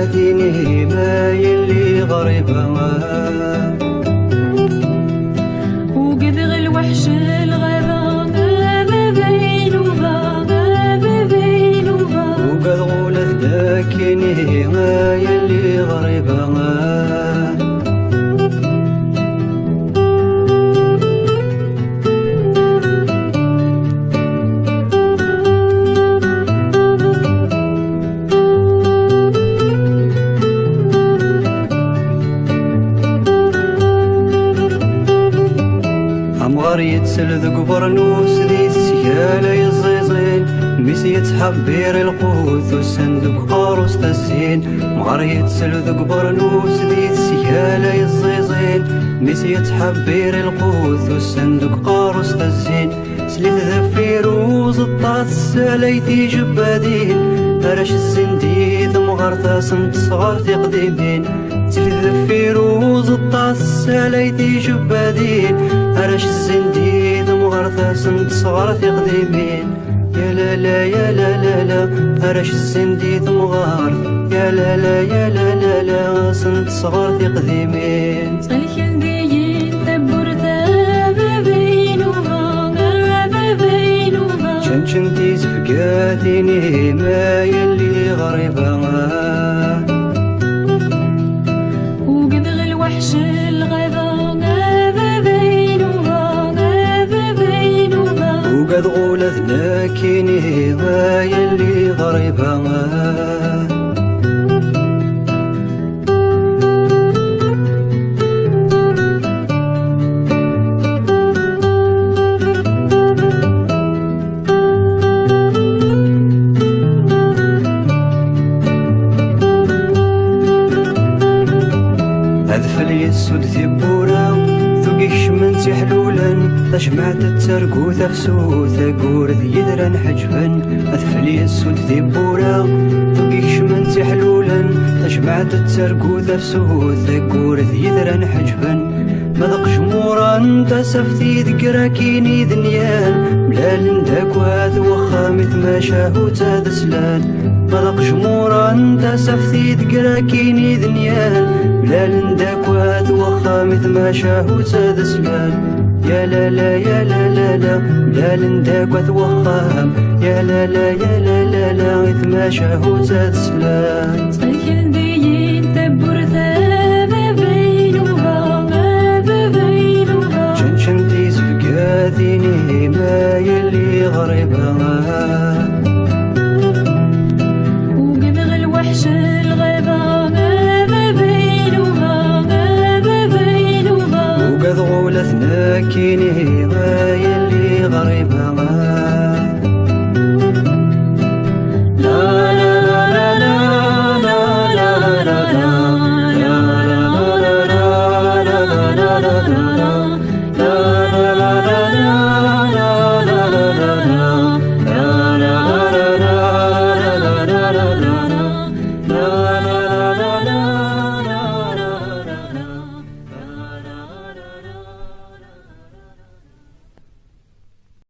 فقاديني ما يلي غريبة وقد الوحش الغابة غابة بينوبا غابة بينوبا وقد غولة ذاكيني ما يلي غريبة أمغار يتسل ذو قبرنوس ذي السيالة يزيزين ميسي يتحبير القوث والصندوق قاروس تسين مغار يتسل ذو قبرنوس ذي السيالة يزيزين ميسي يتحبير القوث والصندوق قاروس تسين سليت ذا فيروز الطاس الساليتي جبادين هرش الزنديد مغار ثاسن تصغر تقديمين سليت ذا فيروز الطاس الساليتي جبادين هرش الزنديد مغار ثاسن تصغر تقديمين يا لا لا يا لا لا لا هرش الزنديد مغار يا لا لا يا لا لا لا سنت صغار تقديمين صلح ديين تبور ذاب بينوبا غابة بينوبا شنتي زفقاتيني ما يلي غريبة وقد الوحش الغابة غابة بينوبا غابة بينوبا وقد غولت لكني ما يلي غريبة هذفلي السود ثبورا ذوقي شمنتي حلولا تجمعت الترقو تفسو ثقور ذي يدرا حجبا هذفلي السود ثبورا ذوقي شمنتي حلولا تجمعت الترقو تفسو ثقور ذي يدرا حجبا مذق جمورا انت سفتي ذكراكيني ذنيان ملال نداك وهذا وخا مثل ما شاهو تادسلان مذق جمورا انت سفتي ذكراكيني ذنيان ملال نداك وهذا وخا مثل ما شاهو تادسلان يا لا لا يا لا لا لا ملال نداك وهذا وخا يا لا لا يا لا لا لا مثل ما شاهو تادسلان صلح ديين تبور ذاب بينوبا غابة بينوبا شنتي زفقاتيني ما يلي غريبة